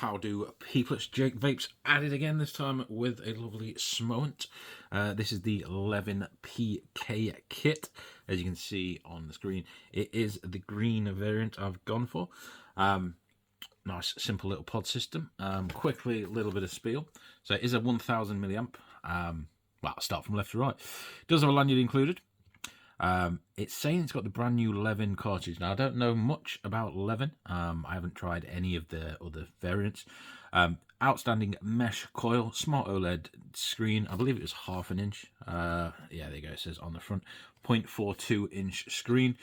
how do people? It's Jake Vapes at it again, this time with a lovely smoant. This is the Levin PK Kit. As you can see on the screen, it is the green variant I've gone for. Nice, simple little pod system. Quickly, a little bit of spiel. So it is a 1000 milliamp. Well, I'll start from left to right. It does have a lanyard included. It's saying it's got the brand new Levin cartridge. Now, I don't know much about Levin. I haven't tried any of the other variants. Outstanding mesh coil, smart OLED screen. I believe it was 1/2 inch. Yeah, there you go. It says on the front, 0.42 inch screen.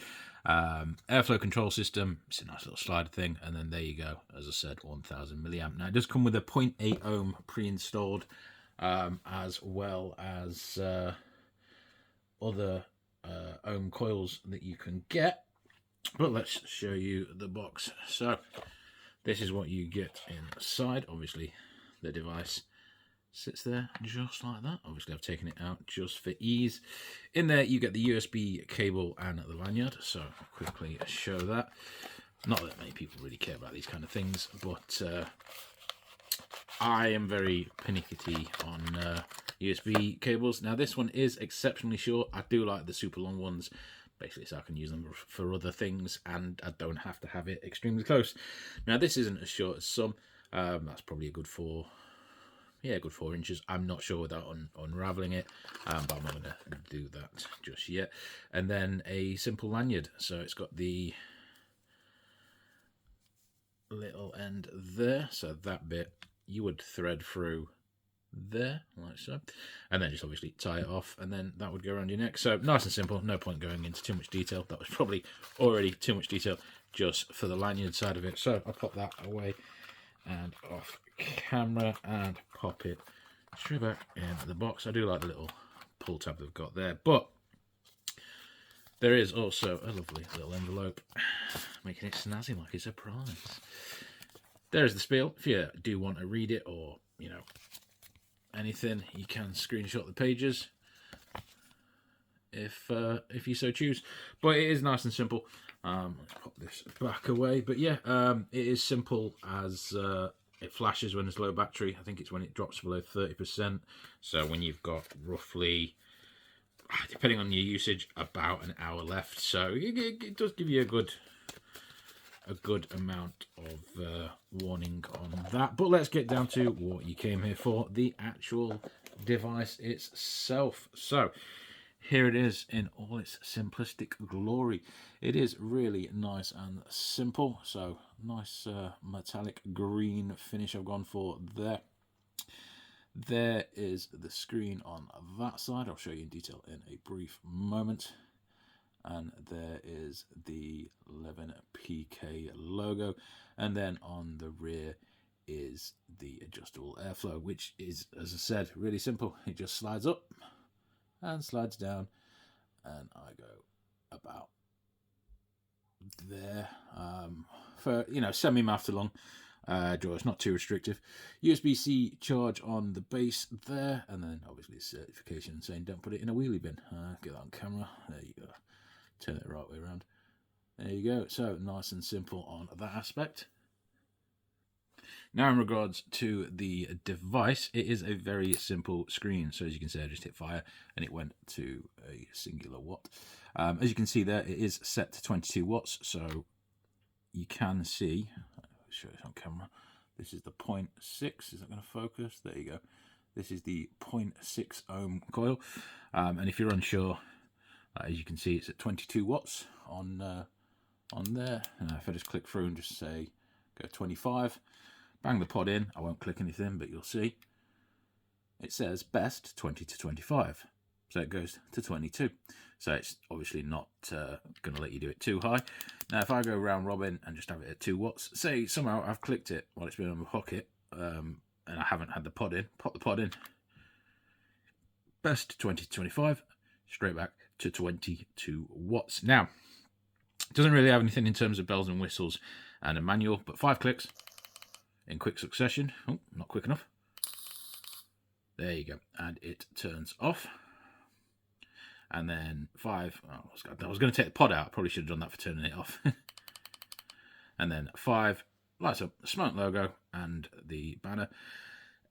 Airflow control system. It's a nice little slider thing. And then there you go. As I said, 1000 milliamp. Now, it does come with a 0.8 ohm pre-installed, as well as other ohm coils that you can get. But let's show you the box. So this is what you get inside. Obviously the device sits there just like that. Obviously I've taken it out just for ease. In there you get the USB cable and the lanyard, so I'll quickly show that. Not that many people really care about these kind of things, but I am very pernickety on USB cables. Now this one is exceptionally short. I do like the super long ones, basically so I can use them for other things and I don't have to have it extremely close. Now this isn't as short as some. That's probably a good 4 inches. I'm not sure without unraveling it, but I'm not going to do that just yet. And then a simple lanyard. So it's got the little end there, so that bit you would thread through there like so, and then just obviously tie it off, and then that would go around your neck. So nice and simple, no point going into too much detail. That was probably already too much detail just for the lanyard side of it. So I'll pop that away and off camera and pop it straight back in the box. I do like the little pull tab they've got there, but there is also a lovely little envelope making it snazzy like it's a prize. There's the spiel. If you do want to read it, or anything, you can screenshot the pages if you so choose. But it is nice and simple. Let's pop this back away. But yeah, it is simple as it flashes when there's low battery. I think it's when it drops below 30%. So when you've got roughly, depending on your usage, about an hour left. So it does give you a good amount of warning on that. But let's get down to what you came here for, the actual device itself. So here it is in all its simplistic glory. It is really nice and simple. So nice metallic green finish I've gone for there. There is the screen on that side. I'll show you in detail in a brief moment. And there is the Levin PK logo, and then on the rear is the adjustable airflow, which is, as I said, really simple. It just slides up and slides down, and I go about there for semi-marathon long draw. It's not too restrictive. USB-C charge on the base there, and then obviously certification saying don't put it in a wheelie bin. Get that on camera. There you go. Turn it the right way around. There you go. So nice and simple on that aspect. Now in regards to the device, it is a very simple screen. So as you can see, I just hit fire and it went to a singular watt. As you can see there, it is set to 22 watts. So you can see, I'll show it on camera. This is the 0.6. Is that going to focus? There you go. This is the 0.6 ohm coil. And if you're unsure, as you can see, it's at 22 watts on there. If I just click through and just say go 25, bang the pod in. I won't click anything, but you'll see it says best 20 to 25. So it goes to 22. So it's obviously not going to let you do it too high. Now if I go round robin and just have it at 2 watts, say somehow I've clicked it while it's been in my pocket, and I haven't had the pod in, pop the pod in. Best 20 to 25, straight back to 22 watts. Now, it doesn't really have anything in terms of bells and whistles and a manual, but 5 clicks in quick succession. Oh, not quick enough. There you go. And it turns off. And then 5. Oh, I was going to take the pod out. I probably should have done that for turning it off. And then 5, lights up the Smart logo and the banner.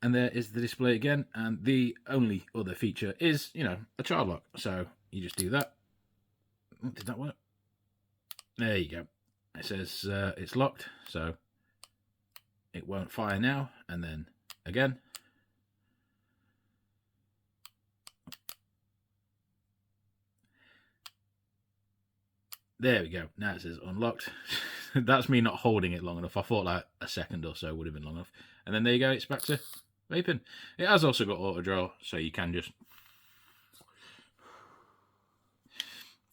And there is the display again. And the only other feature is, you know, a child lock. So you just do that. Oh, did that work? There you go. It says it's locked, so it won't fire now. And then again. There we go. Now it says unlocked. That's me not holding it long enough. I thought like a second or so would have been long enough. And then there you go. It's back to vaping. It has also got auto draw, so you can just...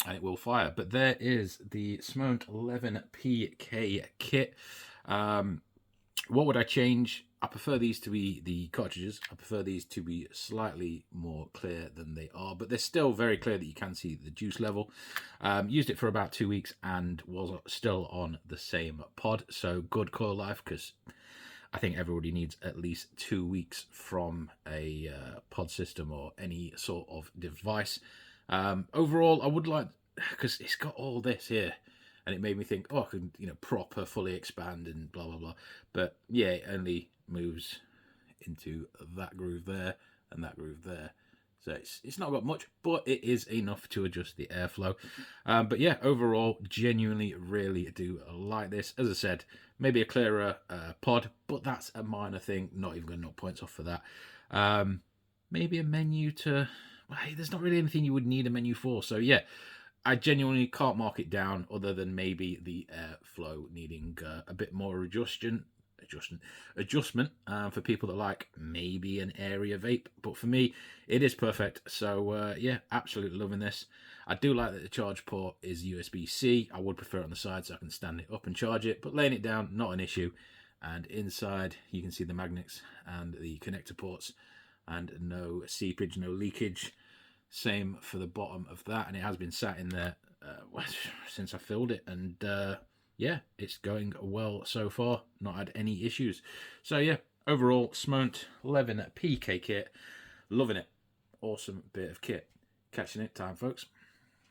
and it will fire. But there is the Smont Levin PK Kit. What would I change? I prefer these to be the cartridges. I prefer these to be slightly more clear than they are, but they're still very clear that you can see the juice level. Used it for about 2 weeks and was still on the same pod, so good coil life, because I think everybody needs at least 2 weeks from a pod system or any sort of device. Overall, I would like, because it's got all this here, and it made me think, oh, I could, you know, proper fully expand and blah, blah, blah. But yeah, it only moves into that groove there and that groove there. So it's not got much, but it is enough to adjust the airflow. But yeah, overall, genuinely really do like this. As I said, maybe a clearer pod, but that's a minor thing. Not even going to knock points off for that. Maybe a menu to... well, hey, there's not really anything you would need a menu for. So yeah, I genuinely can't mark it down, other than maybe the airflow needing a bit more adjustment for people that like maybe an area vape. But for me, it is perfect. So yeah, absolutely loving this. I do like that the charge port is USB-C. I would prefer it on the side so I can stand it up and charge it, but laying it down, not an issue. And inside, you can see the magnets and the connector ports, and no seepage, no leakage. Same for the bottom of that, and it has been sat in there since I filled it, and yeah, it's going well so far. Not had any issues. So yeah, overall, Smont Levin PK Kit, loving it. Awesome bit of kit. Catch you next time, folks.